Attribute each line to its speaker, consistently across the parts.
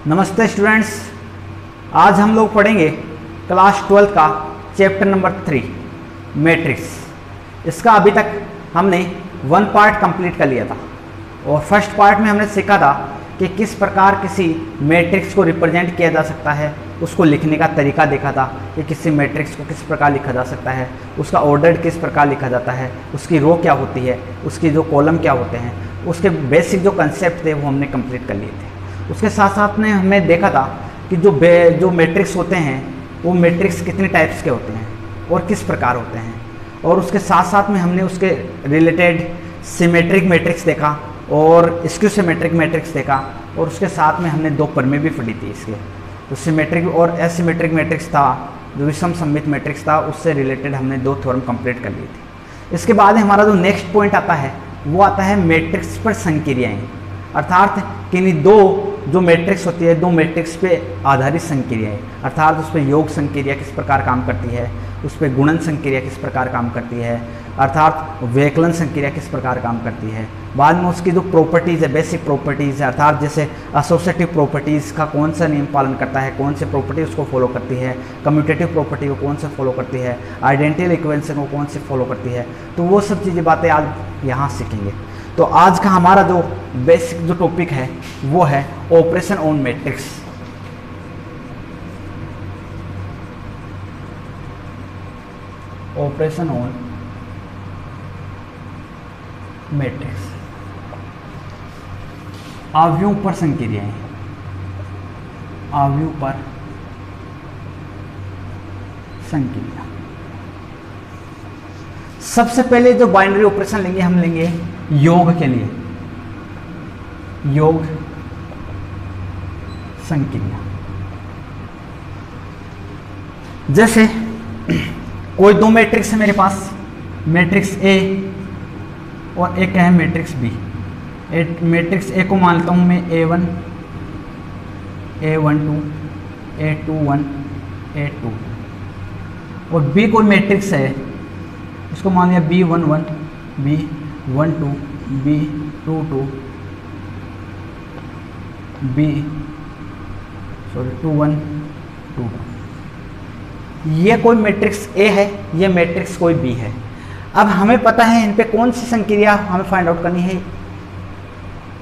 Speaker 1: नमस्ते स्टूडेंट्स, आज हम लोग पढ़ेंगे क्लास 12 का चैप्टर नंबर 3 मैट्रिक्स। इसका अभी तक हमने 1 पार्ट कंप्लीट कर लिया था और फर्स्ट पार्ट में हमने सीखा था कि किस प्रकार किसी मैट्रिक्स को रिप्रेजेंट किया जा सकता है, उसको लिखने का तरीका देखा था कि किसी मैट्रिक्स को किस प्रकार लिखा जा सकता है, उसका ऑर्डर किस प्रकार लिखा जाता है, उसकी रो क्या होती है, उसकी जो कॉलम क्या होते हैं, उसके बेसिक जो कंसेप्ट थे वो हमने कंप्लीट कर लिए थे। उसके साथ साथ में हमें देखा था कि जो मैट्रिक्स होते हैं वो मैट्रिक्स कितने टाइप्स के होते हैं और किस प्रकार होते हैं, और उसके साथ साथ में हमने उसके रिलेटेड सिमेट्रिक मैट्रिक्स देखा और स्क्यू सिमेट्रिक मैट्रिक्स देखा, और उसके साथ में हमने 2 प्रमेय भी पढ़ी थी इसके। तो सिमेट्रिक और एसिमेट्रिक मैट्रिक्स था, जो विषम सममित मैट्रिक्स था, उससे रिलेटेड हमने 2 थ्योरम कंप्लीट कर ली थी। इसके बाद हमारा जो नेक्स्ट पॉइंट आता है वो आता है मैट्रिक्स पर संक्रियाएं, अर्थात किन्हीं 2 जो मैट्रिक्स होती है 2 मैट्रिक्स पे आधारित संक्रियाएं, अर्थात उस पर योग संक्रिया किस प्रकार काम करती है, उस पर गुणन संक्रिया किस प्रकार काम करती है, अर्थात व्यवकलन संक्रिया किस प्रकार काम करती है। बाद में उसकी जो प्रॉपर्टीज़ है, बेसिक प्रॉपर्टीज़ है, अर्थात जैसे एसोसिएटिव प्रॉपर्टीज़ का कौन सा नियम पालन करता है, कौन से प्रॉपर्टी उसको फॉलो करती है, कम्यूटेटिव प्रॉपर्टी को कौन से फॉलो करती है, आइडेंटिटी इक्वेशन को कौन से फॉलो करती है। तो वो सब चीज़ें बातें आज यहाँ सीखेंगे। तो आज का हमारा जो बेसिक जो टॉपिक है वो है operation on matrix. Operation on matrix, आव्यूह पर संक्रियाएं, आव्यूह पर संक्रिया। सबसे पहले जो बाइनरी ऑपरेशन लेंगे हम लेंगे योग के लिए, योग संक्रिया। जैसे कोई 2 मैट्रिक्स है मेरे पास, मैट्रिक्स ए और एक है मैट्रिक्स बी। मैट्रिक्स ए को मानता हूं मैं A1, A12, A21, A2, और बी कोई मैट्रिक्स है उसको मान लिया B11, B12, B22, B21, 22। ये कोई मैट्रिक्स ए है, ये मैट्रिक्स कोई बी है। अब हमें पता है इन पे कौन सी संक्रिया हमें फाइंड आउट करनी है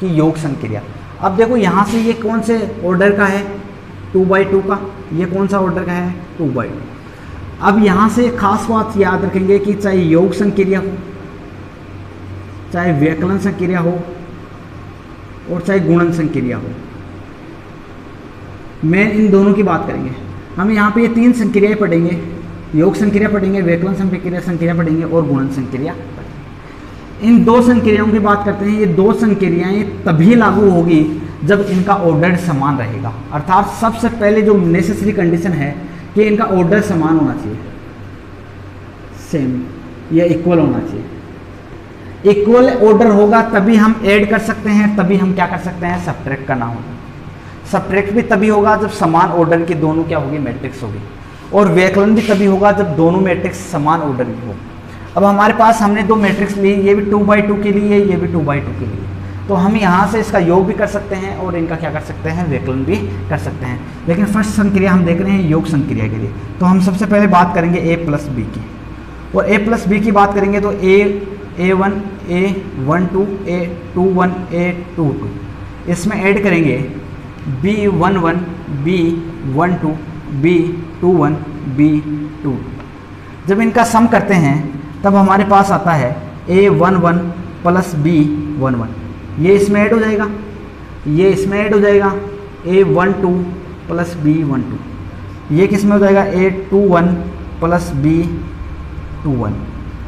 Speaker 1: कि योग संक्रिया। अब देखो यहाँ से ये कौन से ऑर्डर का है, 2/2 का, ये कौन सा ऑर्डर का है, 2/2। अब यहाँ से एक खास बात याद रखेंगे कि चाहे योग संक्रिया हो, चाहे व्यवकलन संक्रिया हो और चाहे गुणन संक्रिया हो, मैं इन दोनों की बात करेंगे। हम यहाँ पे ये 3 संक्रियाएं पढ़ेंगे, योग संक्रिया पढ़ेंगे, व्यवकलन संक्रिया पढ़ेंगे और गुणन संक्रिया पढ़ेंगे। इन 2 संक्रियाओं की बात करते हैं। ये 2 संक्रियाएं तभी लागू होगी जब इनका ऑर्डर समान रहेगा, अर्थात सबसे पहले जो नेसेसरी कंडीशन है कि इनका ऑर्डर समान होना चाहिए, सेम या इक्वल होना चाहिए। इक्वल ऑर्डर होगा तभी हम ऐड कर सकते हैं, तभी हम क्या कर सकते हैं, सब्ट्रैक्ट करना होगा। सब्ट्रैक्ट भी तभी होगा जब समान ऑर्डर की दोनों क्या होगी, मैट्रिक्स होगी, और व्यवकलन भी तभी होगा जब दोनों मैट्रिक्स समान ऑर्डर की हो। अब हमारे पास हमने 2 मैट्रिक्स ली, ये भी 2/2 के लिए, ये भी 2/2 के लिए, तो हम यहाँ से इसका योग भी कर सकते हैं और इनका क्या कर सकते हैं, व्यवकलन भी कर सकते हैं। लेकिन फर्स्ट संक्रिया हम देख रहे हैं योग संक्रिया के लिए, तो हम सबसे पहले बात करेंगे A+B की, और A+B की बात करेंगे तो A1, A12, A21, A22, इसमें ऐड करेंगे B11, B12, B21, B22। जब इनका सम करते हैं तब हमारे पास आता है A11 + B11, ये इसमें ऐड हो जाएगा, ये इसमें ऐड हो जाएगा A12 + B12, ये किस में हो जाएगा A21 + B21,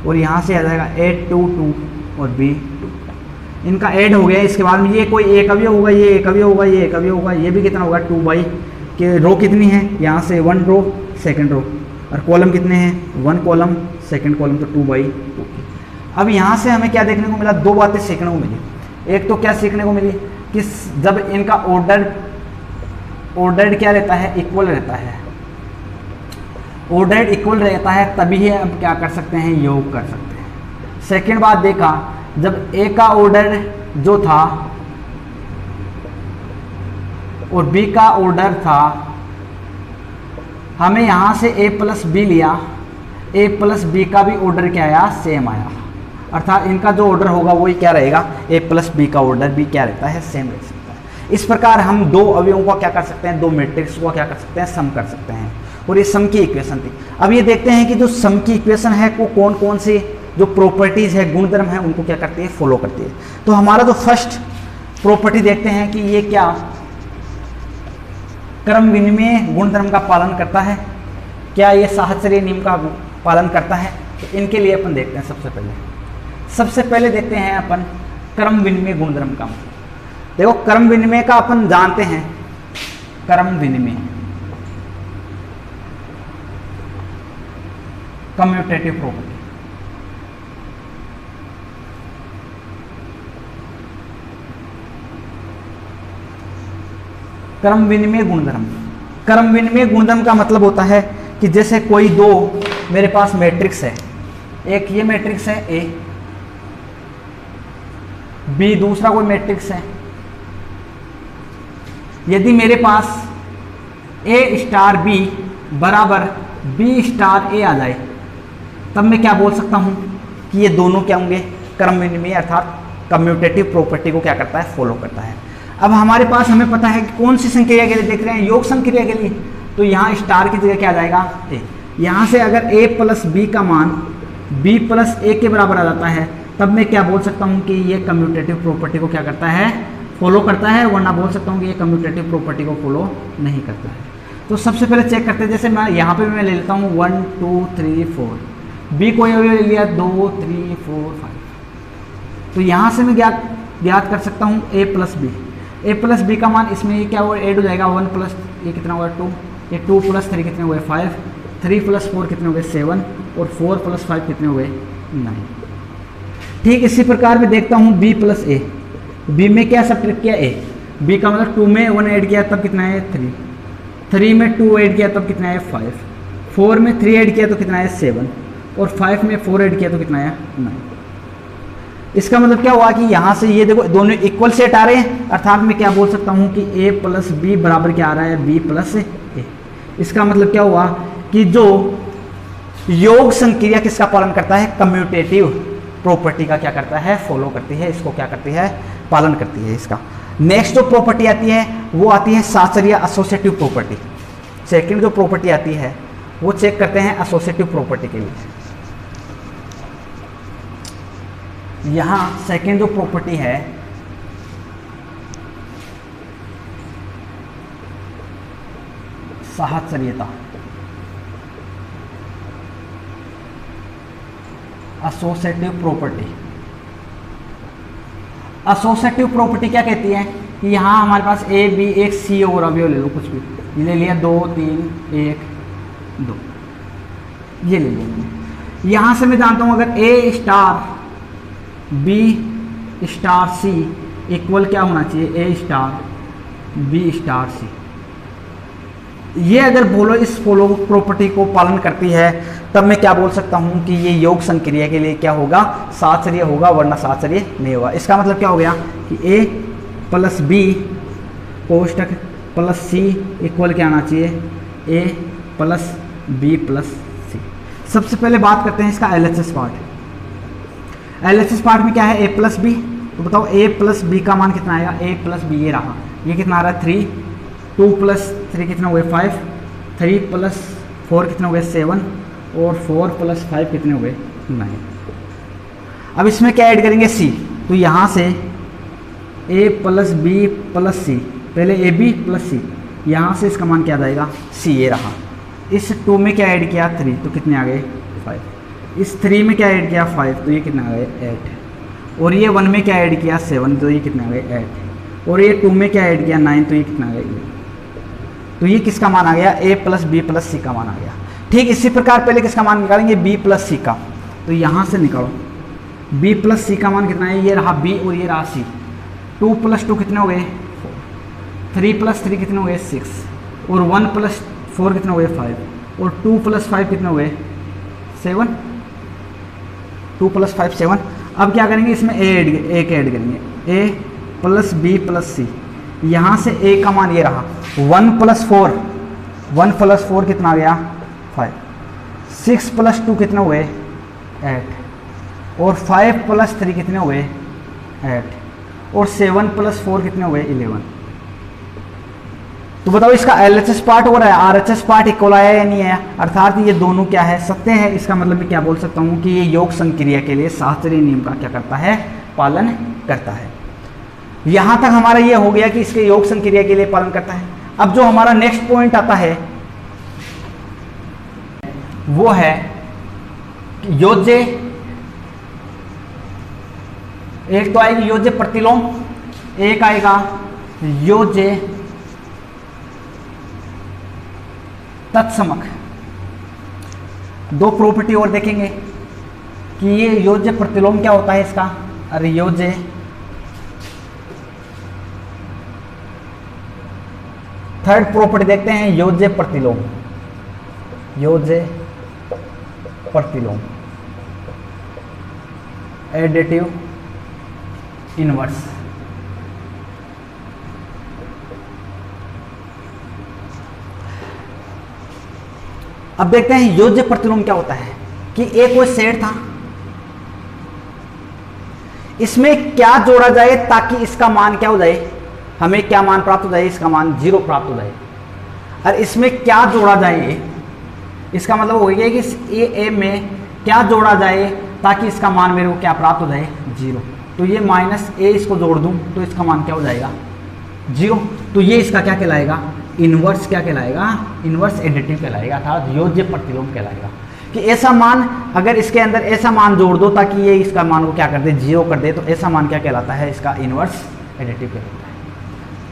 Speaker 1: और यहाँ से आ जाएगा A22 और B22। इनका ऐड हो गया। इसके बाद में ये कोई एक अवयव होगा, ये एक अवयव होगा, ये एक अवयव होगा, ये भी कितना होगा 2/, के रो कितनी है, यहाँ से 1 रो सेकेंड रो, और कॉलम कितने हैं, 1 कॉलम सेकेंड कॉलम, तो 2/2। अब यहाँ से हमें क्या देखने को मिला, 2 बातें सीखने को मिली। एक तो क्या सीखने को मिली कि जब इनका ऑर्डर क्या रहता है, इक्वल रहता है, ऑर्डर इक्वल रहता है तभी हम क्या कर सकते हैं, योग कर सकते हैं। सेकेंड बात देखा, जब ए का ऑर्डर जो था और बी का ऑर्डर था, हमें यहाँ से ए प्लस बी लिया, ए प्लस बी का भी ऑर्डर क्या आया, सेम आया, अर्थात इनका जो ऑर्डर होगा वही क्या रहेगा, ए प्लस बी का ऑर्डर भी क्या रहता है, सेम रह सकता है। इस प्रकार हम दो अवयवों का क्या कर सकते हैं, दो मैट्रिक्स को क्या कर सकते हैं, सम कर सकते हैं। और ये सम की इक्वेशन थी। अब ये देखते हैं कि जो सम की इक्वेशन है वो कौन कौन सी जो प्रॉपर्टीज है, गुणधर्म है, उनको क्या करती है, फॉलो करती है। तो हमारा जो फर्स्ट प्रॉपर्टी देखते हैं कि ये क्या क्रम विनिमय गुणधर्म का पालन करता है, क्या ये साहचर्य नियम का पालन करता है। तो इनके लिए अपन देखते हैं सबसे पहले देखते हैं अपन क्रम विनिमय गुणधर्म का। देखो क्रम विनिमय का अपन जानते हैं, क्रम विनिमय कम्यूटेटिव प्रॉपर्टी। क्रम विनिमय गुणधर्म, क्रम विनिमय गुणधर्म का मतलब होता है कि जैसे कोई दो मेरे पास मैट्रिक्स है, एक ये मैट्रिक्स है ए, बी दूसरा कोई मैट्रिक्स है। यदि मेरे पास ए स्टार बी बराबर बी स्टार ए आ जाए, तब मैं क्या बोल सकता हूं कि ये दोनों क्या होंगे, क्रम विनिमय अर्थात कम्यूटेटिव प्रॉपर्टी को क्या करता है, फॉलो करता है। अब हमारे पास हमें पता है कि कौन सी संक्रिया के लिए देख रहे हैं, योग संक्रिया के लिए, तो यहाँ स्टार की जगह क्या आ जाएगा, ए। यहाँ से अगर ए प्लस बी का मान बी प्लस ए के बराबर आ जाता है, तब मैं क्या बोल सकता हूँ कि ये कम्यूटेटिव प्रॉपर्टी को क्या करता है, फॉलो करता है, वरना बोल सकता हूँ कि ये कम्यूटेटिव प्रॉपर्टी को फॉलो नहीं करता है। तो सबसे पहले चेक करते हैं, जैसे मैं यहाँ पे मैं ले लेता हूँ 1 2 3 4, बी को ले लिया 2 3 4 5, तो यहाँ से मैं ज्ञात कर सकता हूँ ए प्लस बी। ए प्लस बी का मान इसमें ये क्या हुआ, ऐड हो जाएगा, 1 प्लस ये कितना हुआ 2, ये 2 प्लस 3 कितने हुए 5, 3 प्लस 4 कितने हो गए 7, और 4 प्लस 5 कितने हुए 9। ठीक इसी प्रकार मैं देखता हूँ बी प्लस ए, बी में क्या सब्ट्रैक्ट किया, ए, बी का मतलब 2 में 1 ऐड किया तब कितना है 3, 3 में 2 ऐड किया तब कितना है 5, 4 में 3 ऐड किया तो कितना है 7, और 5 में 4 ऐड किया तो कितना है 9। इसका मतलब क्या हुआ कि यहाँ से ये देखो दोनों इक्वल सेट आ रहे हैं, अर्थात मैं क्या बोल सकता हूँ कि a प्लस बी बराबर क्या आ रहा है, b प्लस ए। इसका मतलब क्या हुआ कि जो योग संक्रिया किसका पालन करता है, कम्यूटेटिव प्रॉपर्टी का क्या करता है, फॉलो करती है, इसको क्या करती है, पालन करती है। इसका नेक्स्ट जो प्रॉपर्टी आती है वो आती है साहचर्य एसोसिएटिव प्रॉपर्टी। सेकंड जो प्रॉपर्टी आती है वो चेक करते हैं एसोसिएटिव प्रॉपर्टी के लिए। यहाँ सेकेंड जो प्रॉपर्टी है साहचर्यता, एसोसिएटिव प्रॉपर्टी। एसोसिएटिव प्रॉपर्टी क्या कहती है कि यहाँ हमारे पास ए बी एक सी और अवयव ले लो, कुछ भी ले लिया, 2 3 1 2 ये ले लिया। यहाँ से मैं जानता हूँ अगर ए star B star c equal क्या होना चाहिए, ए स्टार बी स्टार सी। ये अगर बोलो इस फॉलो प्रॉपर्टी को पालन करती है, तब मैं क्या बोल सकता हूँ कि ये योग संक्रिया के लिए क्या होगा, साहचर्य होगा, वरना साहचर्य नहीं होगा। इसका मतलब क्या हो गया कि ए प्लस बी कोष्टक प्लस सी इक्वल क्या आना चाहिए, ए प्लस बी प्लस सी। सबसे पहले बात करते हैं इसका एलएचएस पार्ट। एलएचएस पार्ट में क्या है, ए प्लस बी, तो बताओ ए प्लस बी का मान कितना आएगा, ए प्लस बी ये रहा, ये कितना आ रहा है 3, 2 प्लस 3 कितना हुए 5, 3 प्लस 4 कितना हुए 7, और 4 प्लस 5 कितने हुए 9। अब इसमें क्या ऐड करेंगे, सी, तो यहाँ से ए प्लस बी प्लस सी, पहले ए बी प्लस सी, यहाँ से इसका मान क्या आ जाएगा, सी ये रहा। इस 2 में क्या ऐड किया 3, तो कितने आ गए 5, इस 3 में क्या ऐड किया 5, तो ये कितना आ गए 8, और ये 1 में क्या ऐड किया 7, तो ये कितना आ गए 8, और ये 2 में क्या ऐड किया 9, तो ये कितना आ गया 11। तो ये किसका मान आ गया, ए प्लस बी प्लस सी का मान आ गया। ठीक इसी प्रकार पहले किसका मान निकालेंगे, बी प्लस सी का, तो यहाँ से निकालो बी प्लस सी का मान कितना है, ये रहा बी और ये रहा सी। 2 प्लस 2 कितने हो गए 4, 3 प्लस 3 कितने हो गए 6, और 1 प्लस 4 कितने हो गए 5, और 2 प्लस 5 कितने हो गए 7, 2 प्लस 5 7। अब क्या करेंगे, इसमें एक ऐड करेंगे, ए प्लस बी प्लस सी, यहाँ से a का मान ये रहा 1 + 4, 1 + 4 कितना आ गया 5, 6 + 2 कितने हुए 8, और 5 + 3 कितने हुए 8, और 7 + 4 कितने हुए 11। तो बताओ इसका LHS पार्ट हो रहा है, RHS पार्ट इक्वल आया या नहीं आया, अर्थात ये दोनों क्या है सत्य है। इसका मतलब मैं क्या बोल सकता हूँ कि ये योग संक्रिया के लिए शास्त्रीय नियम का क्या करता है पालन करता है। यहां तक हमारा ये हो गया कि इसके योग संक्रिया के लिए पालन करता है। अब जो हमारा नेक्स्ट पॉइंट आता है वो है योज्य, एक तो आएगी योज्य प्रतिलोम, एक आएगा योज्य तत्समक। दो प्रॉपर्टी और देखेंगे कि ये योज्य प्रतिलोम क्या होता है इसका, अरे योज्य थर्ड प्रॉपर्टी देखते हैं योज्य प्रतिलोम, योज्य प्रतिलोम एडिटिव इनवर्स। अब देखते हैं योज्य प्रतिलोम क्या होता है कि एक कोई सेट था, इसमें क्या जोड़ा जाए ताकि इसका मान क्या हो जाए, हमें क्या मान प्राप्त हो जाए, इसका मान 0 प्राप्त हो जाए। और इसमें क्या जोड़ा जाए, इसका मतलब हो गया कि ए में क्या जोड़ा जाए ताकि इसका मान मेरे को क्या प्राप्त हो जाए 0। तो ये -a इसको जोड़ दूं तो इसका मान क्या हो जाएगा 0। तो ये इसका क्या कहलाएगा, इनवर्स क्या कहलाएगा, इनवर्स एडिटिव कहलाएगा, अर्थात योज्य प्रतिलोम कहलाएगा। कि ऐसा मान अगर इसके अंदर ऐसा मान जोड़ दो ताकि ये इसका मान को क्या कर दे 0 कर दे, तो ऐसा मान क्या कहलाता है, इसका इनवर्स एडिटिव कहलाता है।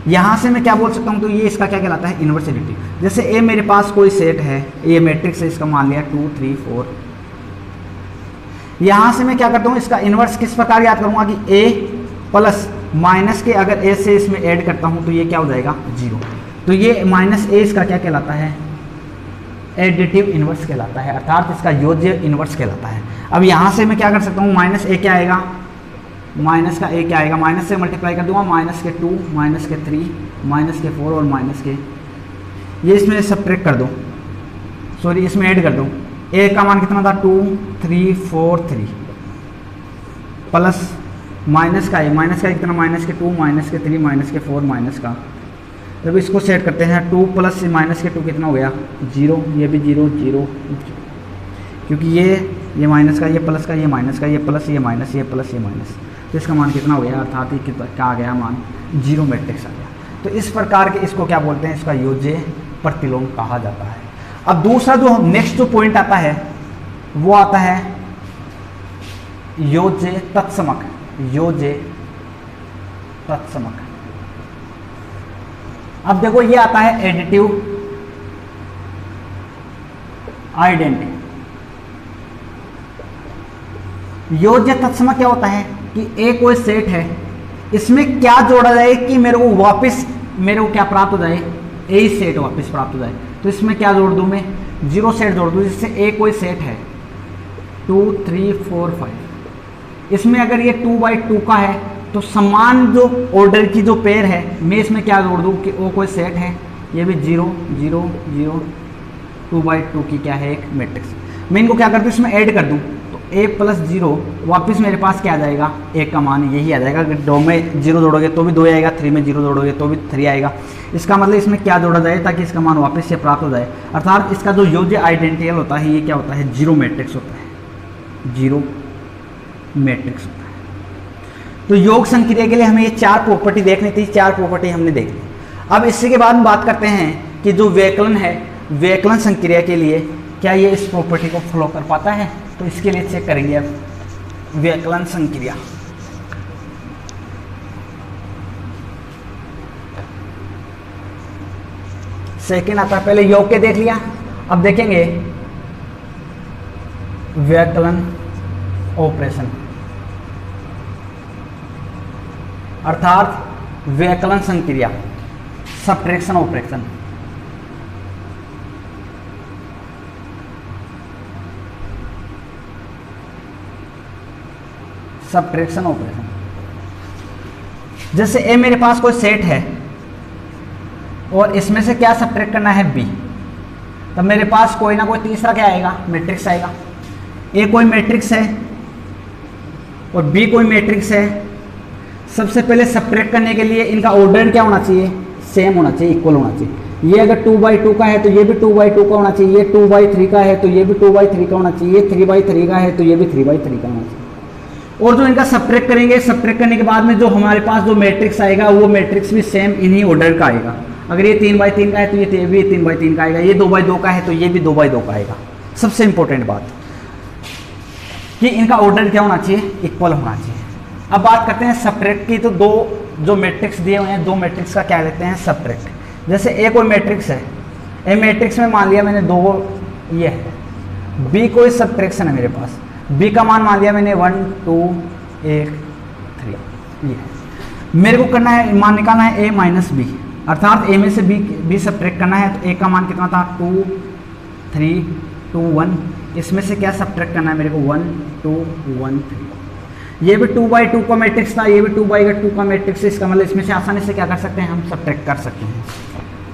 Speaker 1: यहाँ से मैं क्या बोल सकता हूँ, तो ये इसका क्या कहलाता है इनवर्स एडिटिव। जैसे ए मेरे पास कोई सेट है, ये मैट्रिक्स है, इसका मान लिया 2 3 4। यहाँ से मैं क्या करता हूँ, इसका इनवर्स किस प्रकार याद करूँगा कि ए प्लस माइनस के अगर ए से इसमें ऐड करता हूँ तो ये क्या हो जाएगा 0। तो ये -a इसका क्या कहलाता है, एडिटिव इनवर्स कहलाता है, अर्थात इसका योज्य इनवर्स कहलाता है। अब यहाँ से मैं क्या कर सकता हूँ, -a क्या आएगा, माइनस का a क्या आएगा, माइनस से मल्टीप्लाई कर दूंगा, -2 -3 -4 और -, ये इसमें सब्ट्रैक्ट कर दो, सॉरी इसमें ऐड कर दो। a का मान कितना था 2 3 4 3 प्लस माइनस का कितना, -2 -3 -4 का। जब इसको सेट करते हैं 2 + -2 कितना हो गया 0, ये भी 0 0, क्योंकि ये माइनस का, ये प्लस का, ये माइनस का, ये प्लस, ये माइनस, ये प्लस, ये माइनस, तो इसका मान कितना हो गया, अर्थात ये क्या आ गया मान 0 मैट्रिक्स आ गया। तो इस प्रकार के इसको क्या बोलते हैं, इसका योज्य प्रतिलोम कहा जाता है। अब दूसरा जो नेक्स्ट जो पॉइंट आता है वो आता है योज्य तत्समक, योज्य तत्समक। अब देखो ये आता है एडिटिव आइडेंटिटी। योज्य तत्समक क्या होता है कि एक कोई सेट है, इसमें क्या जोड़ा जाए कि मेरे को वापस मेरे को क्या प्राप्त हो जाए, ए सेट वापस प्राप्त हो जाए। तो इसमें क्या जोड़ दूं मैं, 0 सेट जोड़ दूं, जिससे ए कोई सेट है 2 3 4 5। इसमें अगर ये 2/2 का है तो समान जो ऑर्डर की जो पेयर है मैं इसमें क्या जोड़ दूं कि वो कोई सेट है, ये भी 0 0 0 2/2 की क्या है एक मैट्रिक्स। मैं इनको क्या कर दूं, इसमें ऐड कर दूं तो a + 0 वापस मेरे पास क्या आ जाएगा, एक का मान यही आ जाएगा। अगर 2 में 0 जोड़ोगे तो भी 2 आएगा, 3 में 0 जोड़ोगे तो भी 3 आएगा। इसका मतलब इसमें क्या जोड़ा जाए ताकि इसका मान वापस से प्राप्त हो जाए, अर्थात इसका जो योज्य आइडेंटियल होता है ये क्या होता है 0 मैट्रिक्स होता है, 0 मैट्रिक्स होता है। तो योग संक्रिया के लिए हमें ये 4 प्रॉपर्टी देखनी थी, 4 प्रॉपर्टी हमने देख ली। अब इसके के बाद हम बात करते हैं कि जो व्यकलन है, व्यकलन संक्रिया के लिए क्या ये इस प्रॉपर्टी को फॉलो कर पाता है। तो इसके लिए चेक करेंगे अब व्यकलन संक्रिया। सेकेंड आता है, पहले योग के देख लिया, अब देखेंगे व्यकलन ऑपरेशन, अर्थात व्यकलन संक्रिया, सब्ट्रैक्शन ऑपरेशन। सब्ट्रैक्शन ऑपरेशन, जैसे ए मेरे पास कोई सेट है, और इसमें से क्या सब्ट्रैक्ट करना है, बी। तब मेरे पास कोई ना कोई तीसरा क्या आएगा, मैट्रिक्स आएगा। ए कोई मैट्रिक्स है और बी कोई मैट्रिक्स है। सबसे पहले सब्ट्रैक्ट करने के लिए इनका ऑर्डर क्या होना चाहिए, सेम होना चाहिए, इक्वल होना चाहिए। ये अगर 2/2 का है तो ये भी 2/2 का होना चाहिए, ये 2/3 का है तो ये भी 2/3 का होना चाहिए, 3/3 का है तो ये भी 3/3 का होना चाहिए। और जो इनका सब्ट्रैक्ट करेंगे, सब्ट्रैक्ट करने के बाद में जो हमारे पास जो मैट्रिक्स आएगा वो मैट्रिक्स भी सेम इन्हीं ऑर्डर का आएगा। अगर ये 3/3 का है तो ये भी 3/3 का आएगा, ये 2/2 का है तो ये भी 2/2 का आएगा। सबसे इंपॉर्टेंट बात कि इनका ऑर्डर क्या होना चाहिए, इक्वल होना चाहिए। अब बात करते हैं सब्ट्रैक्ट की। तो दो जो मैट्रिक्स दिए हुए हैं, दो मैट्रिक्स का क्या लेते हैं, सब्ट्रैक्ट। जैसे ए कोई मैट्रिक्स है, ए मैट्रिक्स में मान लिया मैंने 2 ये है, बी कोई सब्ट्रैक्शन है मेरे पास, बी का मान मान लिया मैंने 1 2 1 3 ये है। मेरे को करना है, मान निकालना है a माइनस बी, अर्थात a में से b सब्ट्रैक्ट करना है। तो a का मान कितना था, 2 3 2 1। इसमें से क्या सब्ट्रैक्ट करना है मेरे को, 1 2 1 3। ये भी 2/2 का मैट्रिक्स था, ये भी 2/2 का मैट्रिक्स है। इसका मतलब इसमें से आसानी से क्या कर सकते हैं, हम सब्ट्रैक्ट कर सकते हैं।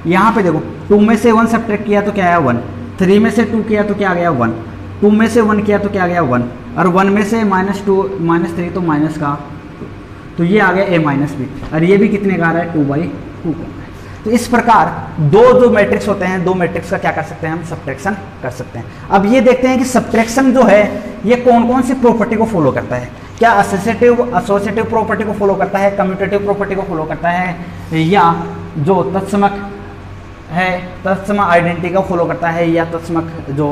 Speaker 1: यहाँ पे देखो 2 में से 1 सब्ट्रैक्ट किया तो क्या आया 1, 3 में से 2 किया तो क्या आ गया 1, 2 में से 1 किया तो क्या आ गया 1, और 1 में से -2 -3 तो माइनस का 2, तो ये आ गया a माइनस बी। और ये भी कितने का आ रहा है, 2/2 का। तो इस प्रकार दो जो मैट्रिक्स होते हैं, दो मैट्रिक्स का क्या कर सकते हैं, हम सब्ट्रैक्शन कर सकते हैं। अब ये देखते हैं कि सब्ट्रैक्शन जो है ये कौन कौन सी प्रॉपर्टी को फॉलो करता है। क्या एसोसिएटिव प्रॉपर्टी को फॉलो करता है, कम्यूटेटिव प्रॉपर्टी को फॉलो करता है, या जो तत्समक है तत्सम आइडेंटिटी को फॉलो करता है, या तत्समक जो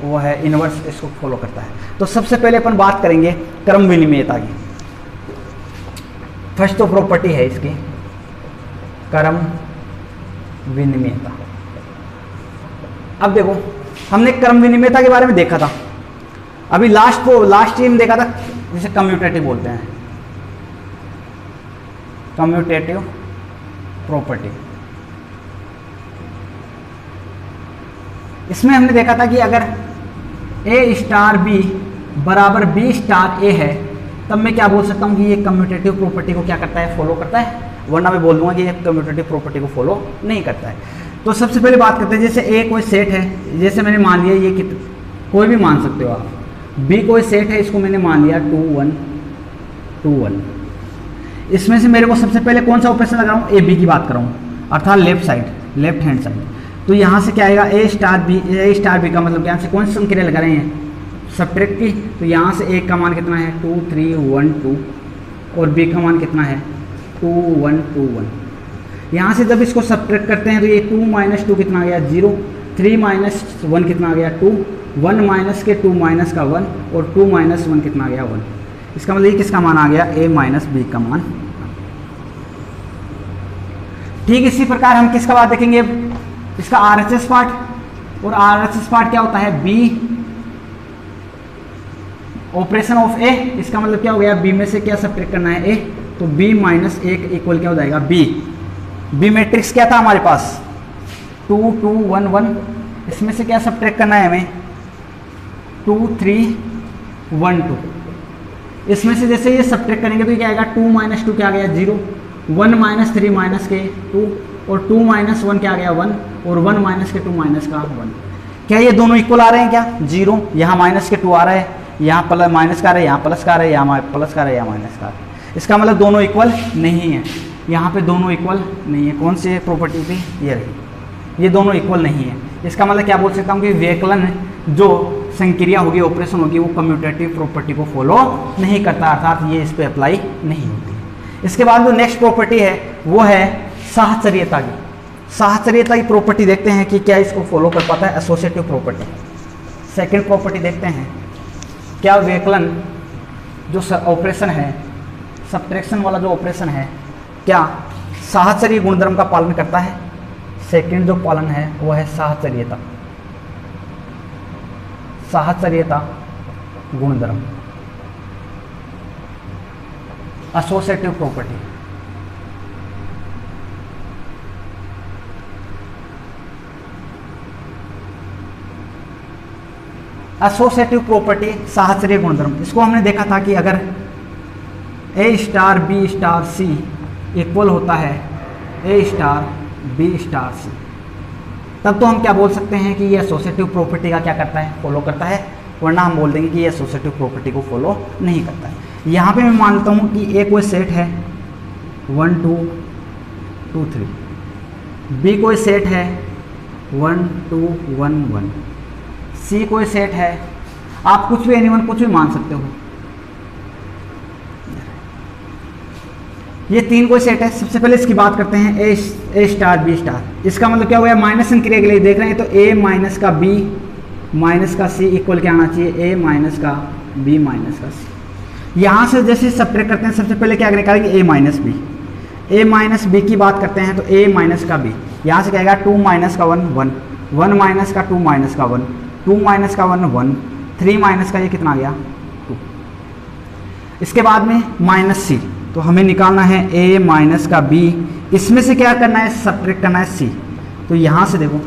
Speaker 1: वो है इनवर्स इसको फॉलो करता है। तो सबसे पहले अपन बात करेंगे क्रम विनिमयता की। फर्स्ट तो प्रॉपर्टी है इसकी क्रम विनिमयता। अब देखो हमने क्रम विनिमयता के बारे में देखा था, अभी लास्ट टाइम देखा था जिसे कम्यूटेटिव बोलते हैं, कम्यूटेटिव प्रॉपर्टी। इसमें हमने देखा था कि अगर a स्टार b बराबर b स्टार a है, तब मैं क्या बोल सकता हूँ कि ये कम्यूटेटिव प्रॉपर्टी को क्या करता है, फॉलो करता है, वरना मैं बोल दूंगा कि ये कम्यूटेटिव प्रॉपर्टी को फॉलो नहीं करता है। तो सबसे पहले बात करते हैं, जैसे a कोई सेट है, जैसे मैंने मान लिया ये कोई भी मान सकते हो आप, b कोई सेट है, इसको मैंने मान लिया 2 1 2 1। इसमें से मेरे को सबसे पहले कौन सा ऑपरेशन लगा रहा हूँ, a b की बात कर रहा हूँ, अर्थात लेफ्ट हैंड साइड। तो यहाँ से क्या आएगा, a स्टार b का मतलब क्या, कौन सी संक्रिया लगा रहे हैं, सब्ट्रैक्ट की। तो यहाँ से a का मान कितना है 2 3 1 2 और b का मान कितना है 2 1 2 1। यहाँ से जब इसको सब्ट्रैक्ट करते हैं तो ये 2 - 2 कितना आ गया 0, 3 - 1 कितना आ गया 2, 1 माइनस के 2 माइनस का 1 और 2 - 1 कितना आ गया 1। इसका मतलब ये किसका मान आ गया, a माइनस बी का मान। ठीक इसी प्रकार हम किसका बात देखेंगे, इसका RHS पार्ट। और RHS पार्ट क्या होता है, b ऑपरेशन ऑफ a। इसका मतलब क्या हो गया, b में से क्या सब्ट्रैक्ट करना है, a, तो b माइनस 1 इक्वल क्या हो जाएगा b मैट्रिक्स क्या था हमारे पास 2 2 1 1। इसमें से क्या सब्ट्रैक्ट करना है हमें 2 3 1 2। इसमें से जैसे ये सब्ट्रैक्ट करेंगे तो ये क्या आएगा 2 - 2 क्या आ गया 0, 1 - 3 माइनस के 2 और 2 - 1 क्या आ गया 1 और 1 माइनस के 2 माइनस का 1। क्या ये दोनों इक्वल आ रहे हैं, क्या 0, यहाँ माइनस के 2 आ रहा है, यहाँ प्लस माइनस का आ रहा है, यहाँ प्लस का आ रहा है, यहाँ प्लस का आ रहा है, यहाँ माइनस का आ रहा है। इसका मतलब दोनों इक्वल नहीं है, यहाँ पे दोनों इक्वल नहीं है। कौन सी प्रॉपर्टी थी, ये रही, ये दोनों इक्वल नहीं है। इसका मतलब क्या बोल सकता हूँ कि व्यकलन जो संक्रिया होगी, ऑपरेशन होगी, वो कम्यूटेटिव प्रॉपर्टी को फॉलो नहीं करता, अर्थात ये इस पर अप्लाई नहीं होती। इसके बाद जो नेक्स्ट प्रॉपर्टी है वो है साहचर्यता की। साहचर्यता की प्रॉपर्टी देखते हैं कि क्या इसको फॉलो कर पाता है, एसोसिएटिव प्रॉपर्टी। सेकेंड प्रॉपर्टी देखते हैं, क्या व्यकलन जो ऑपरेशन है, सब्ट्रैक्शन वाला जो ऑपरेशन है, क्या साहचर्य गुणधर्म का पालन करता है। सेकंड जो पालन है वो है साहचर्यता, साहचर्यता गुणधर्म, एसोसिएटिव प्रॉपर्टी। एसोसिएटिव प्रॉपर्टी साहचर्य गुणधर्म, इसको हमने देखा था कि अगर a star b star c equal होता है a star B star c, तब तो हम क्या बोल सकते हैं कि ये एसोसिएटिव प्रॉपर्टी का क्या करता है, फॉलो करता है, वरना हम बोल देंगे कि ये एसोसिएटिव प्रॉपर्टी को फॉलो नहीं करता है। यहाँ पे मैं मानता हूँ कि ए कोई सेट है 1 2 2 3, बी कोई सेट है 1 2 1 1, सी कोई सेट है, आप कुछ भी एनीवन कुछ भी मान सकते हो, ये तीन कोई सेट है। सबसे पहले इसकी बात करते हैं ए स्टार बी स्टार। इसका मतलब क्या हुआ, माइनस साइन क्रिया के लिए देख रहे हैं तो ए माइनस का बी माइनस का सी इक्वल क्या आना चाहिए, ए माइनस का बी माइनस का सी। यहाँ से जैसे सब्ट्रैक्ट करते हैं सबसे पहले क्या निकालेंगे, ए माइनस बी, ए माइनस बी की बात करते हैं तो ए माइनस का बी, यहाँ से क्या आएगा 2 माइनस का 1 1, 1 माइनस का 2 माइनस का 1, 2 माइनस का 1 1, 3 माइनस का ये कितना आ गया 2। इसके बाद में माइनस सी, तो हमें निकालना है a माइनस का b, इसमें से क्या करना है सब्ट्रैक्ट करना है c। तो यहाँ से देखो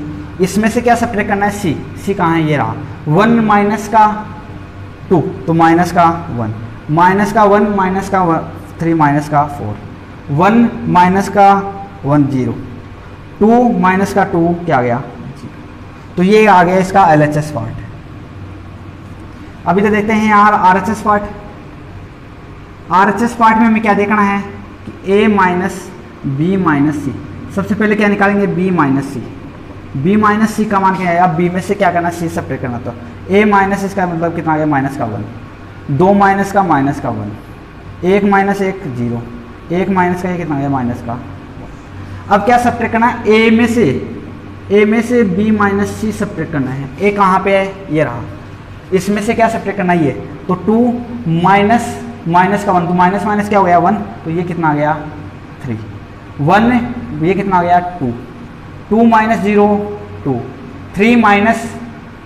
Speaker 1: इसमें से क्या सब्ट्रैक्ट करना है c कहाँ है, ये रहा 1 माइनस का 2, तो माइनस का 1, माइनस का 1 माइनस का 3 माइनस का 4, 1 माइनस का 1 0, 2 माइनस का 2 क्या आ गया 0। तो ये आ गया इसका LHS पार्ट। अभी तो देखते हैं यार RHS पार्ट। RHS पार्ट में हमें क्या देखना है कि a माइनस बी माइनस सी। सबसे पहले क्या निकालेंगे b माइनस सी, b माइनस सी का मान क्या है, अब b में से क्या करना c सब्ट्रैक्ट करना, तो a माइनस इसका मतलब कितना आ गया माइनस का 1, 2 माइनस का 1, 1 माइनस 1 0, 1 माइनस का ये कितना आ गया माइनस का 1। अब क्या सब्ट्रैक्ट करना है, a में से b माइनस सी सब्ट्रैक्ट करना है। a कहाँ पे है, ये रहा, इसमें से क्या सब्ट्रैक्ट करना है, ये तो 2 माइनस माइनस का 1, तो माइनस माइनस क्या हो गया 1, तो ये कितना आ गया 3, 1 ये कितना आ गया 2, 2 माइनस 0 2, 3 माइनस,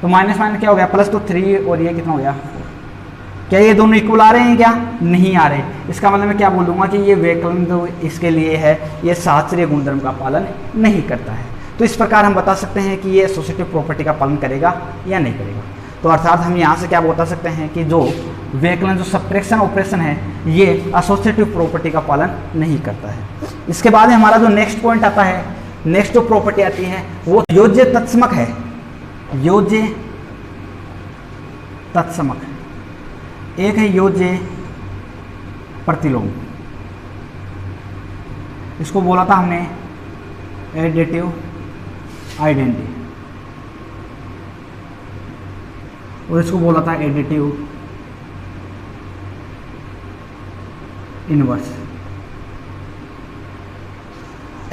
Speaker 1: तो माइनस माइनस क्या हो गया प्लस, तो 3 और ये कितना हो गया 4। क्या ये दोनों इक्वल आ रहे हैं, क्या नहीं आ रहे। इसका मतलब मैं क्या बोल दूंगा कि ये व्यवकलन जो इसके लिए है ये शास्त्रीय गुणधर्म का पालन नहीं करता है। तो इस प्रकार हम बता सकते हैं कि ये एसोसिएटिव प्रॉपर्टी का पालन करेगा या नहीं करेगा। तो अर्थात हम यहाँ से क्या बता सकते हैं कि जो व्यवकलन जो सब्ट्रैक्शन ऑपरेशन है ये एसोसिएटिव प्रॉपर्टी का पालन नहीं करता है। इसके बाद हमारा जो नेक्स्ट पॉइंट आता है, नेक्स्ट जो प्रॉपर्टी आती है वो योज्य तत्समक है। योज्य तत्समक, एक है योज्य प्रतिलोम, इसको बोला था हमने एडिटिव आइडेंटिटी, और इसको बोला था एडिटिव इनवर्स।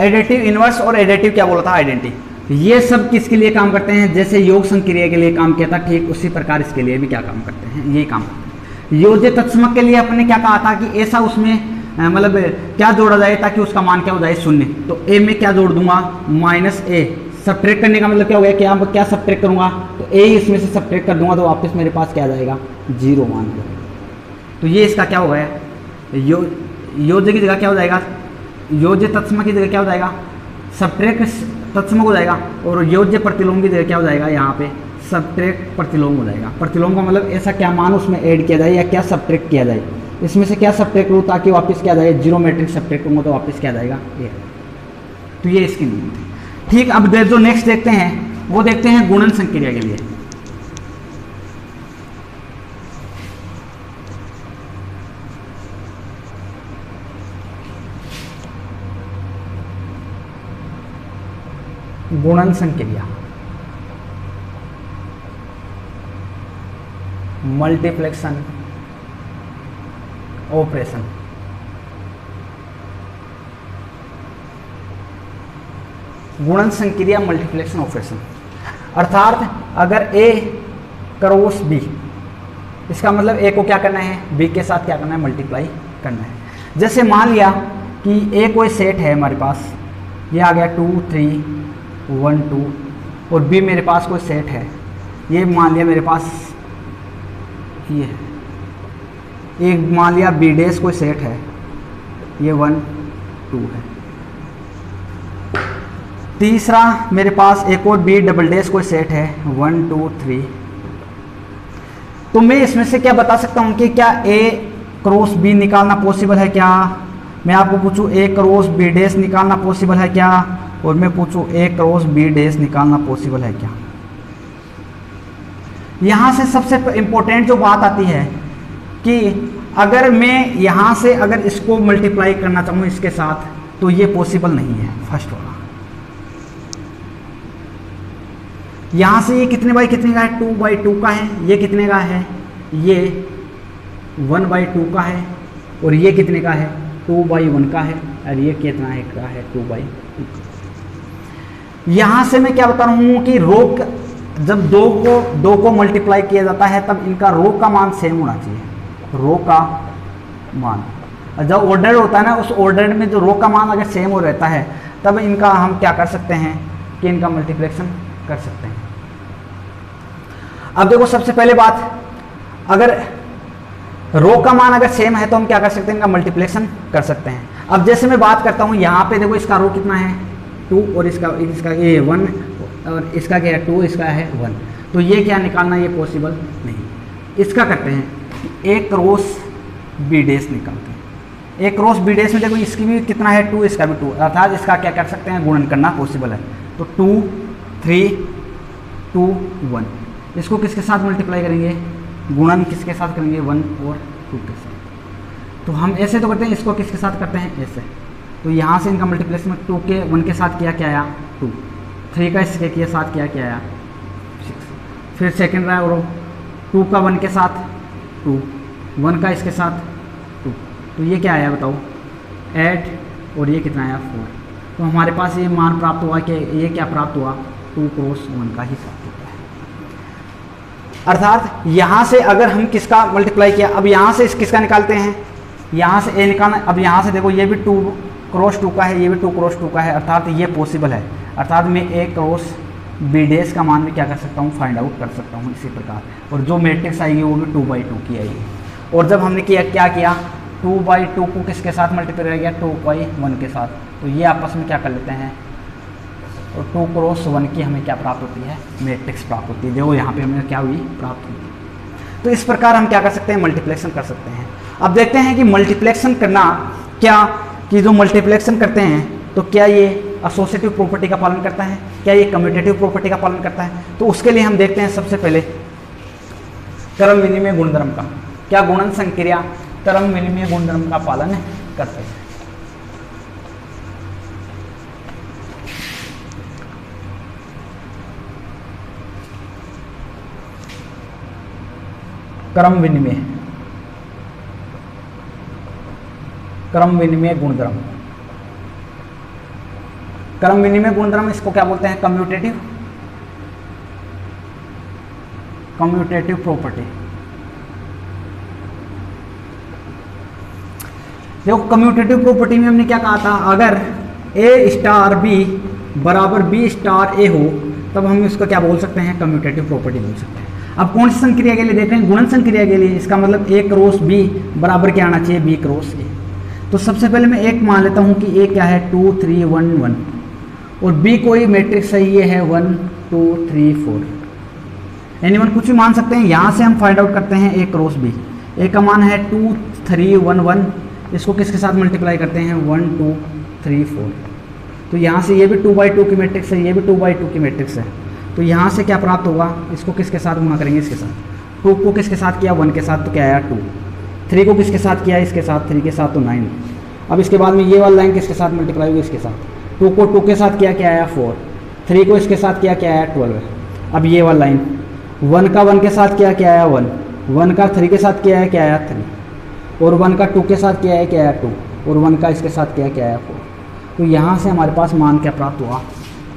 Speaker 1: एडिटिव इनवर्स और एडिटिव क्या बोला था आइडेंटिटी। ये सब किसके लिए काम करते हैं, जैसे योग संक्रिया के लिए काम किया था ठीक उसी प्रकार इसके लिए भी क्या काम करते हैं, ये काम करते हैं। योज्य तत्समक के लिए अपने क्या कहा था कि ऐसा उसमें मतलब क्या जोड़ा जाए ताकि उसका मान क्या हो जाए 0। तो a में क्या जोड़ दूंगा माइनस a, सब्ट्रैक्ट करने का मतलब क्या हो गया कि क्या सब्ट्रैक्ट करूंगा, तो a इसमें से सब्ट्रैक्ट कर दूंगा तो वापस मेरे पास क्या आ जाएगा 0 मान जाएगा। तो ये इसका क्या हो गया, योज्य की जगह क्या हो जाएगा, योज्य तत्समक की जगह क्या हो जाएगा सब्ट्रैक्ट तत्समक हो जाएगा, और योज्य प्रतिलोम की जगह क्या हो जाएगा यहाँ पे सब्ट्रैक्ट प्रतिलोम हो जाएगा। प्रतिलोम का मतलब ऐसा क्या मान उसमें ऐड किया जाए या क्या सब्ट्रैक्ट किया जाए, इसमें से क्या सब्ट्रैक्ट करूँ ताकि वापस क्या जाए जीरो मैट्रिक्स सब्ट्रैक्ट करूँगा तो वापस क्या जाएगा ये। तो ये इसकी नियम थी। ठीक, अब जो नेक्स्ट देखते हैं वो देखते हैं गुणन संक्रिया के लिए। गुणन संक्रिया, मल्टीप्लेक्शन ऑपरेशन। गुणन संक्रिया मल्टीप्लेक्शन ऑपरेशन अर्थात अगर a क्रॉस b, इसका मतलब a को क्या करना है b के साथ क्या करना है मल्टीप्लाई करना है। जैसे मान लिया कि a कोई सेट है हमारे पास, ये आ गया 2 3 1 2, और b मेरे पास कोई सेट है, ये मान लिया मेरे पास ये है, एक मान लिया b डैश कोई सेट है, ये 1 2 है। तीसरा मेरे पास एक और b डबल डैश कोई सेट है 1 2 3। तो मैं इसमें से क्या बता सकता हूँ कि क्या a क्रॉस b निकालना पॉसिबल है क्या, मैं आपको पूछूं a क्रॉस b डैश निकालना पॉसिबल है क्या, और मैं पूछूं ए क्रॉस बी डैश निकालना पॉसिबल है क्या? यहाँ से सबसे इम्पोर्टेंट जो बात आती है कि अगर मैं यहाँ से अगर इसको मल्टीप्लाई करना चाहूँ इसके साथ तो ये पॉसिबल नहीं है। फर्स्ट वाला, यहाँ से ये कितने बाई कितने का है? 2/2 का है। ये कितने का है? ये 1/2 का है। और ये कितने का है? 2/1 का है। और ये कितना है का है? 2/2 का। यहाँ से मैं क्या बता रहा हूँ कि रो जब दो को मल्टीप्लाई किया जाता है तब इनका रो का मान सेम होना चाहिए। रो का मान, और जब ऑर्डर होता है ना, उस ऑर्डर में जो रो का मान अगर सेम हो रहता है तब इनका हम क्या कर सकते हैं कि इनका मल्टीप्लिकेशन कर सकते हैं। अब देखो सबसे पहले बात, अगर रो का मान अगर सेम है तो हम क्या कर सकते हैं? इनका मल्टीप्लिकेशन कर सकते हैं। अब जैसे मैं बात करता हूँ यहाँ पे देखो इसका रो कितना है? 2 और इसका ये 1 और इसका क्या है? 2, इसका है 1। तो ये क्या निकालना, ये पॉसिबल नहीं। इसका करते हैं ए क्रॉस बी डैश निकालते हैं। ए क्रॉस बी डैश में देखो इसकी भी कितना है? 2, इसका भी 2, अर्थात इसका क्या कर सकते हैं? गुणन करना पॉसिबल है। तो 2 3 2 1, इसको किसके साथ मल्टीप्लाई करेंगे? गुणन किसके साथ करेंगे? 1 और 2 के साथ। तो हम ऐसे तो करते हैं, इसको किसके साथ करते हैं? ऐसे। तो यहाँ से इनका मल्टीप्लिकेशन में 2 के 1 के साथ किया क्या आया? 2, 3 का इसके किया साथ किया क्या आया? 6। फिर सेकेंड रहा और 2 का 1 के साथ 2, 1 का इसके साथ 2। तो ये क्या आया बताओ? 8 और ये कितना आया? 4। तो हमारे पास ये मान प्राप्त हुआ कि ये क्या प्राप्त हुआ? 2 क्रॉस 1 का ही प्राप्त हुआ है। अर्थात यहाँ से अगर हम किसका मल्टीप्लाई किया, अब यहाँ से इस किसका निकालते हैं? यहाँ से ए निकालना। अब यहाँ से देखो ये भी 2 क्रॉस 2 का है, ये भी 2 क्रॉस 2 का है, अर्थात ये पॉसिबल है। अर्थात मैं ए क्रॉस बी डैश का मान भी क्या कर सकता हूँ? फाइंड आउट कर सकता हूँ इसी प्रकार। और जो मैट्रिक्स आएगी वो भी 2/2 की आएगी। और जब हमने किया क्या किया? 2/2 को किसके साथ मल्टीप्लाई किया? 2/1 के साथ। तो ये आपस में क्या कर लेते हैं? और 2 क्रॉस 1 की हमें क्या प्राप्त होती है? मैट्रिक्स प्राप्त होती है। देखो यहाँ पे हमें क्या हुई? प्राप्त हुई। तो इस प्रकार हम क्या कर सकते हैं? मल्टीप्लिकेशन कर सकते हैं। अब देखते हैं कि मल्टीप्लिकेशन करना क्या, कि जो मल्टीप्लिकेशन करते हैं तो क्या ये एसोसिएटिव प्रॉपर्टी का पालन करता है? क्या ये कम्यूटेटिव प्रॉपर्टी का पालन करता है? तो उसके लिए हम देखते हैं सबसे पहले क्रम विनिमय गुणधर्म का। क्या गुणन संक्रिया क्रम विनिमय गुणधर्म का पालन करते हैं? क्रम विनिमय गुणधर्म। क्रम विनिमय गुणधर्म इसको क्या बोलते हैं? Commutative property. देखो कम्यूटेटिव प्रॉपर्टी में हमने क्या कहा था? अगर ए स्टार बी बराबर बी स्टार ए हो तब हम इसको क्या बोल सकते हैं? कम्यूटेटिव प्रॉपर्टी बोल सकते हैं। अब कौन सी संक्रिया के लिए देख रहे हैं? गुणन संक्रिया के लिए। इसका मतलब ए क्रॉस बी बराबर क्या आना चाहिए? B cross A. तो सबसे पहले मैं एक मान लेता हूं कि ए क्या है? 2 3 1 1 और बी कोई मैट्रिक्स है, ये है 1 2 3 4। एनीवन कुछ भी मान सकते हैं। यहाँ से हम फाइंड आउट करते हैं ए क्रॉस बी। ए का मान है 2 3 1 1, इसको किसके साथ मल्टीप्लाई करते हैं? 1 2 3 4। तो यहाँ से ये भी 2/2 की मैट्रिक्स है, ये भी 2/2 की मैट्रिक्स है। तो यहाँ से क्या प्राप्त होगा? इसको किसके साथ गुणा करेंगे? इसके साथ। 2 को किसके साथ किया? 1 के साथ, तो क्या आया? 2। 3 को किसके साथ किया? इसके साथ, 3 के साथ, तो 9। अब इसके बाद में ये वाला लाइन किसके साथ मल्टीप्लाई होगी? इसके साथ। 2 को 2 के साथ किया, क्या आया? 4। 3 को इसके साथ किया, क्या आया? 12। अब ये वाला लाइन 1 का 1 के साथ किया, क्या आया? 1। 1 का 3 के साथ किया है, क्या आया? 3। और 1 का 2 के साथ किया है, क्या आया? 2। और 1 का इसके साथ किया, क्या आया? 4। तो यहाँ से हमारे पास मान क्या प्राप्त हुआ?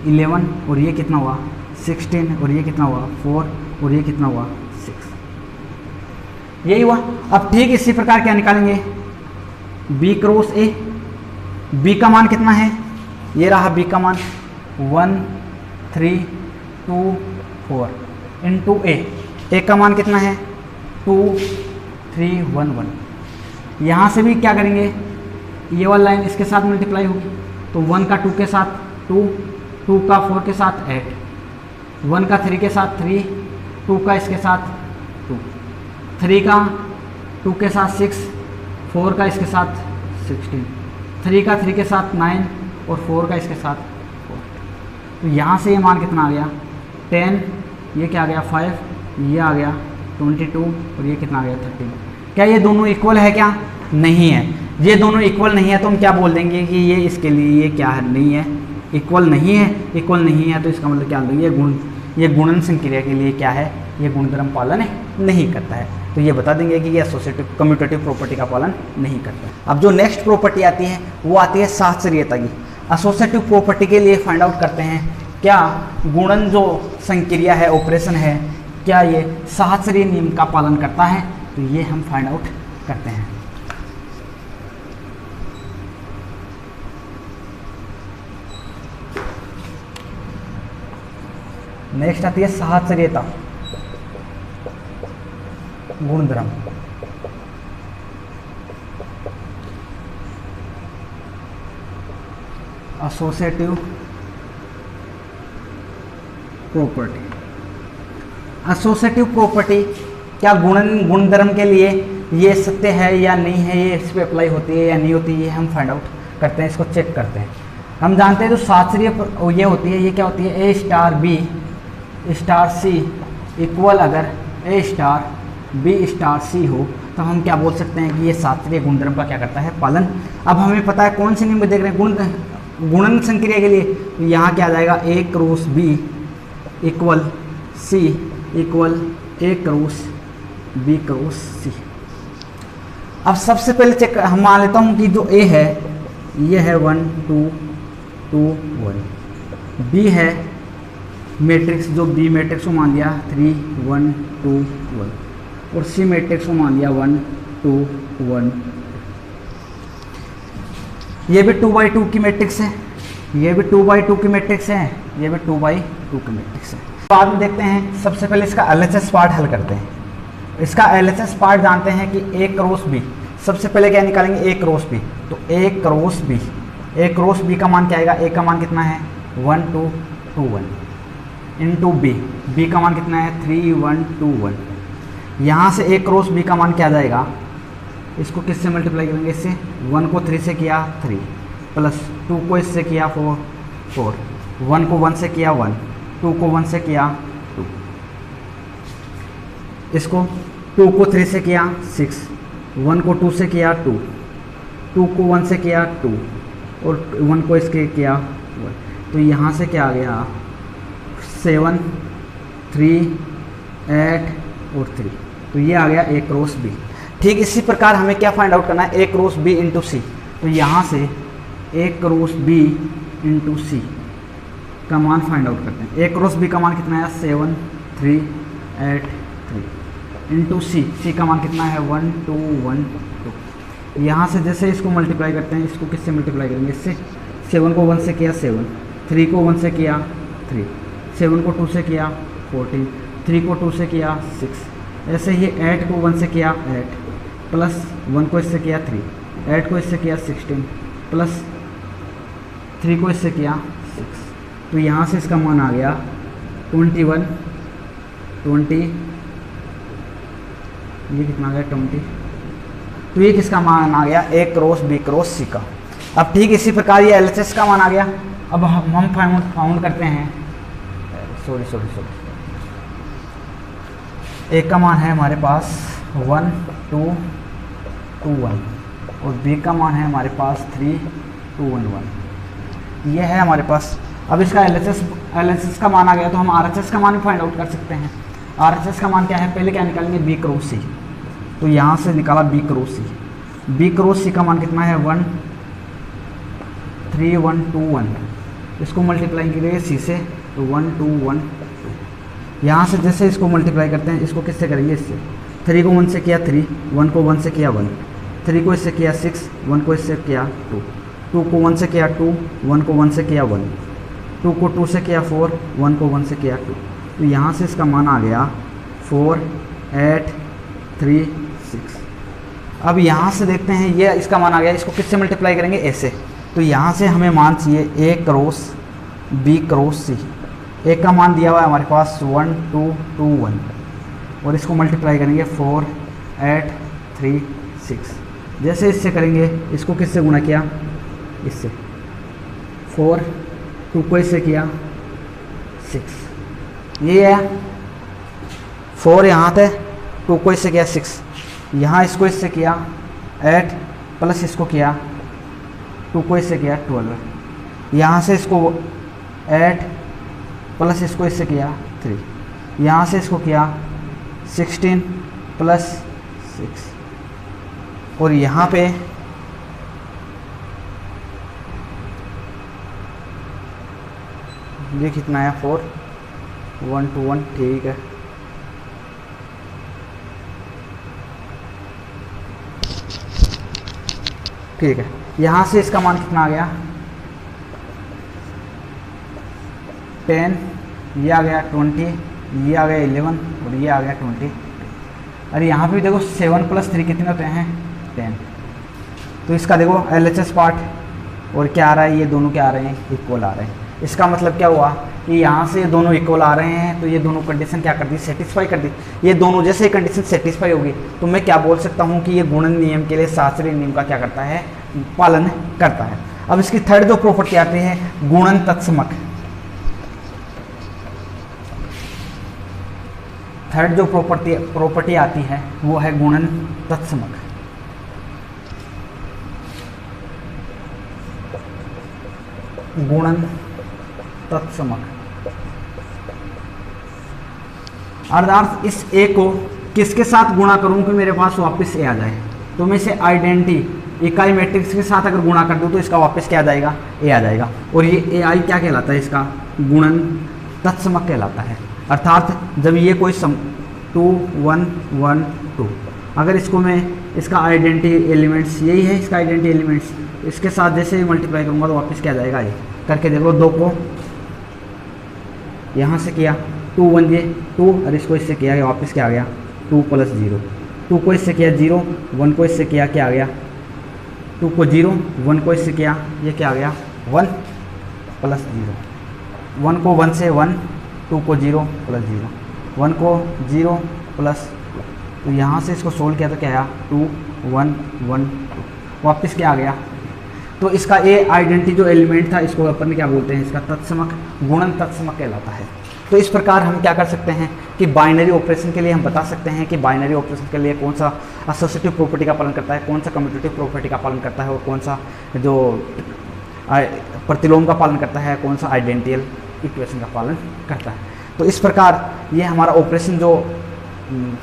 Speaker 1: 11। और ये कितना हुआ? 16। और ये कितना हुआ? 4। और ये कितना हुआ? 6। यही हुआ। अब ठीक इसी प्रकार क्या निकालेंगे? बी क्रॉस ए। बी का मान कितना है? ये रहा बी का मान 1 3 2 4 इंटू ए। ए का मान कितना है? 2 3 1 1। यहाँ से भी क्या करेंगे? ये वाला लाइन इसके साथ मल्टीप्लाई होगी। तो 1 का 2 के साथ 2, 2 का 4 के साथ 8, 1 का 3 के साथ 3, 2 का इसके साथ 2, 3 का 2 के साथ 6, 4 का इसके साथ 16, 3 का 3 के साथ 9 और 4 का इसके साथ 4। तो यहाँ से ये मान कितना आ गया 10, ये क्या आ गया 5, ये आ गया 22 और ये कितना आ गया 13। क्या ये दोनों इक्वल है? क्या नहीं है। ये दोनों इक्वल नहीं है तो हम क्या बोल देंगे कि ये इसके लिए ये क्या है, नहीं है, इक्वल नहीं है। इक्वल नहीं है तो इसका मतलब क्या बोलेंगे, ये गुणन संक्रिया के लिए क्या है, ये गुणधर्म पालन नहीं करता है। तो ये बता देंगे कि ये एसोसिएटिव कम्यूटेटिव प्रॉपर्टी का पालन नहीं करता है। अब जो नेक्स्ट प्रॉपर्टी आती है वो आती है साहचर्यता की। एसोसिएटिव प्रॉपर्टी के लिए फाइंड आउट करते हैं क्या गुणन जो संक्रिया है, ऑपरेशन है, क्या ये साहचर्य नियम का पालन करता है। तो ये हम फाइंड आउट करते हैं। नेक्स्ट आती है साहचर्यता गुणधर्म। Associative property. एसोसिएटिव प्रॉपर्टी क्या गुणधर्म के लिए ये सत्य है या नहीं है, ये इस पर अप्लाई होती है या नहीं होती है, ये हम फाइंड आउट करते हैं, इसको चेक करते हैं। हम जानते हैं जो साहचर्य ये होती है, ये क्या होती है, ए star B star c equal अगर ए स्टार बी स्टार सी हो तो हम क्या बोल सकते हैं कि ये साहचर्य गुणधर्म का क्या करता है, पालन। अब हमें पता है कौन से नियम देख रहे हैं गुणन संक्रिया के लिए, तो यहाँ क्या आ जाएगा A cross B equal C equal A cross B cross C. अब सबसे पहले चेक हम मान लेता हूँ कि जो ए है ये है 1 2 2 1, बी है मैट्रिक्स जो बी मैट्रिक्स को मान लिया 3 1 2 1 और सी मैट्रिक्स को मान लिया 1 2 1। ये भी 2/2 की मैट्रिक्स है, ये भी 2/2 की मैट्रिक्स है, ये भी 2/2 की मैट्रिक्स है। बाद में देखते हैं, सबसे पहले इसका एलएचएस पार्ट हल करते हैं। इसका एलएचएस पार्ट जानते हैं कि ए क्रॉस बी, सबसे पहले क्या निकालेंगे ए क्रॉस बी, तो ए क्रॉस बी, ए क्रॉस बी का मान क्या आएगा, ए का मान कितना है 1 2 2 1 इंटू बी, बी का मान कितना है 3 1 2 1। यहाँ से ए क्रॉस बी का मान क्या आ जाएगा, इसको किससे मल्टीप्लाई करेंगे, इससे 1 को 3 से किया 3 प्लस 2 को इससे किया 4 4, 1 को 1 से किया 1, 2 को 1 से किया 2, इसको 2 को 3 से किया 6, 1 को 2 से किया 2, 2 को 1 से किया 2 और 1 को इसके किया 1। तो यहाँ से क्या आ गया 7 3 8 और 3, तो ये आ गया ए क्रॉस बी। ठीक इसी प्रकार हमें क्या फाइंड आउट करना है, ए क्रॉस बी इंटू सी। तो यहाँ से ए क्रॉस बी इंटू सी का मान फाइंड आउट करते हैं। ए क्रॉस बी का मान कितना है 7 3 8 3 इंटू सी, सी का मान कितना है 1 2 1 2। यहाँ से जैसे इसको मल्टीप्लाई करते हैं, इसको किससे मल्टीप्लाई करेंगे, इससे 7 को 1 से किया 7, 3 को 1 से किया 3, 7 को 2 से किया 14, 3 को 2 से किया 6, ऐसे ही 8 को 1 से किया 8 प्लस 1 को इससे किया 3, 8 को इससे किया 16 प्लस 3 को इससे किया 6। तो यहाँ से इसका मान आ गया 21 20, ये कितना आ गया 20। तो ये किसका मान आ गया, ए क्रॉस बी क्रॉस सी का। अब ठीक इसी प्रकार ये एलएचएस का मान आ गया। अब हम फाउंड करते हैं, सॉरी ए का मान है हमारे पास 1 2 2 1 और बी का मान है हमारे पास 3 2 1 1। ये है हमारे पास। अब इसका एलएचएस का मान आ गया तो हम आरएचएस का मान भी फाइंड आउट कर सकते हैं। आरएचएस का मान क्या है, पहले क्या निकालेंगे बी क्रॉस सी, तो यहाँ से निकाला बी क्रॉस सी, बी क्रॉस सी का मान कितना है 1 3 1 2 1। इसको मल्टीप्लाई करेंगे सी से तो 1 2 1 2। यहाँ से जैसे इसको मल्टीप्लाई करते हैं, इसको किससे करेंगे, इससे 3 को 1 से किया 3, 1 को 1 से किया 1, 3 को इससे किया 6, 1 को इससे किया 2, 2 को 1 से किया 2, 1 को 1 से किया 1, 2 को 2 से किया 4, 1 को 1 से किया 2। तो यहाँ से इसका मान आ गया 4 8 3 6। अब यहाँ से देखते हैं ये इसका मान आ गया, इसको किससे मल्टीप्लाई करेंगे, ऐसे। तो यहाँ से हमें मान चाहिए ए क्रॉस बी क्रॉस सी। ए का मान दिया हुआ है हमारे पास 1 2 2 1 और इसको मल्टीप्लाई करेंगे 4 8 3 6। जैसे इससे करेंगे, इसको किससे गुणा किया, इससे 4, 2 को इससे किया 6, ये है 4 यहाँ थे, 2 को इससे किया 6, यहाँ इसको इससे किया 8 प्लस इसको किया 2 को इससे किया 12, यहाँ से इसको 8 प्लस इसको इससे किया 3, यहाँ से इसको किया 16 प्लस 6, और यहाँ पे ये कितना है 4, 1 2 1, ठीक है। ठीक है, यहाँ से इसका मान कितना आ गया 10, ये आ गया 20, ये आ गया 11 और ये आ गया 20। अरे यहाँ पे भी देखो 7 + 3 कितने होते हैं 10। तो इसका देखो LHS पार्ट और क्या आ रहा है, ये दोनों क्या आ रहे हैं इक्वल आ रहे हैं। इसका मतलब क्या हुआ कि यहाँ से दोनों इक्वल आ रहे हैं, तो ये दोनों कंडीशन क्या कर दी, सेटिस्फाई कर दी। ये दोनों जैसे ही कंडीशन सेटिस्फाई होगी तो मैं क्या बोल सकता हूँ कि ये गुणन नियम के लिए शास्त्रीय नियम का क्या करता है, पालन करता है। अब इसकी थर्ड जो प्रॉपर्टी आती है गुणन तत्समक। थर्ड जो प्रॉपर्टी आती है वो है गुणन तत्समक। गुणन तत्समक अर्थात इस ए को किसके साथ गुणा करूं कि मेरे पास वापस ए आ जाए। तो मैं इसे आइडेंटिटी इकाई मैट्रिक्स के साथ अगर गुणा कर दूं तो इसका वापस क्या आ जाएगा, ए आ जाएगा। और ये ए आई क्या कहलाता है, इसका गुणन तत्समक कहलाता है। अर्थात जब ये कोई 2 1 1 2, अगर इसको मैं इसका आइडेंटिटी एलिमेंट्स यही है, इसका आइडेंटिटी एलिमेंट्स इसके साथ जैसे ही मल्टीप्लाई करूँगा तो वापस क्या आ जाएगा, ये करके देखो। 2 को यहाँ से किया 2 1 ये 2 और इसको इससे किया, वापस क्या आ गया 2 + 0। 2 को इससे किया 0, 1 को इससे किया क्या आ गया 2 को 0, 1 को इससे किया ये क्या आ गया 1 + 0। 1 को 1 से 1, 2 को 0 + 0, 1 को 0 प्लस, तो यहाँ से इसको सोल्व किया तो क्या आया 2 1 1 2, वापस क्या आ गया। तो इसका ए आइडेंटिटी जो एलिमेंट था इसको अपन क्या बोलते हैं, इसका तत्समक गुणन तत्समक कहलाता है। तो इस प्रकार हम क्या कर सकते हैं कि बाइनरी ऑपरेशन के लिए हम बता सकते हैं कि बाइनरी ऑपरेशन के लिए कौन सा एसोसिएटिव प्रॉपर्टी का पालन करता है, कौन सा कम्यूटेटिव प्रॉपर्टी का पालन करता है और कौन सा जो प्रतिलोम का पालन करता है, कौन सा आइडेंटियल इक्वेशन का पालन करता है। तो इस प्रकार ये हमारा ऑपरेशन जो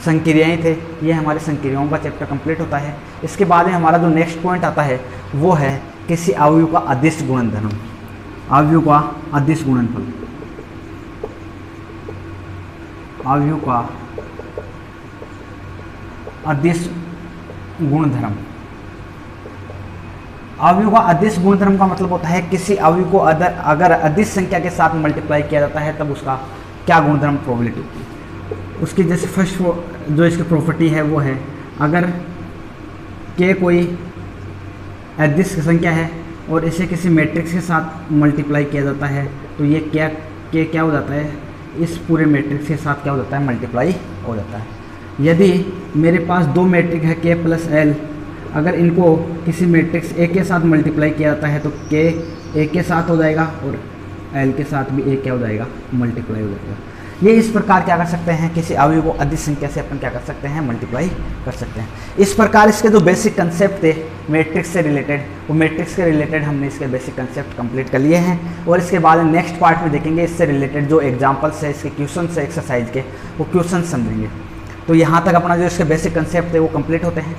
Speaker 1: संक्रियाएँ थे, ये हमारे संक्रियाओं का चैप्टर कंप्लीट होता है। इसके बाद में हमारा जो नेक्स्ट पॉइंट आता है वो है किसी अवयव का अदिश गुणनधर्म, अवयव का अदिश गुणनफल, अवयव का अदिश गुणधर्म। अवयव का अदिश गुणधर्म का मतलब होता है किसी अवयव को अगर अदिश संख्या के साथ मल्टीप्लाई किया जाता है तब उसका क्या गुणधर्म प्रोबेबिलिटी होती है। उसकी जैसे फर्स्ट जो इसकी प्रॉपर्टी है वो है अगर के कोई अदिश संख्या है और इसे किसी मैट्रिक्स के साथ मल्टीप्लाई किया जाता है तो ये क्या हो जाता है, इस पूरे मैट्रिक्स के साथ क्या हो जाता है, मल्टीप्लाई हो जाता है। यदि मेरे पास 2 मैट्रिक्स है के + एल, अगर इनको किसी मैट्रिक्स ए के साथ मल्टीप्लाई किया जाता है तो के ए के साथ हो जाएगा और एल के साथ भी ए क्या हो जाएगा, मल्टीप्लाई हो जाएगा। ये इस प्रकार क्या कर सकते हैं, किसी अवयव को अदिश संख्या से अपन क्या कर सकते हैं, मल्टीप्लाई कर सकते हैं। इस प्रकार इसके जो बेसिक कंसेप्ट थे मैट्रिक्स से रिलेटेड, वो मैट्रिक्स के रिलेटेड हमने इसके बेसिक कंसेप्ट कंप्लीट कर लिए हैं। और इसके बाद नेक्स्ट पार्ट में देखेंगे इससे रिलेटेड जो एग्जाम्पल्स है, इसके क्वेश्चन है एक्सरसाइज के, वो क्वेश्चन समझेंगे। तो यहाँ तक अपना जो इसके बेसिक कंसेप्ट थे वो कंप्लीट होते हैं।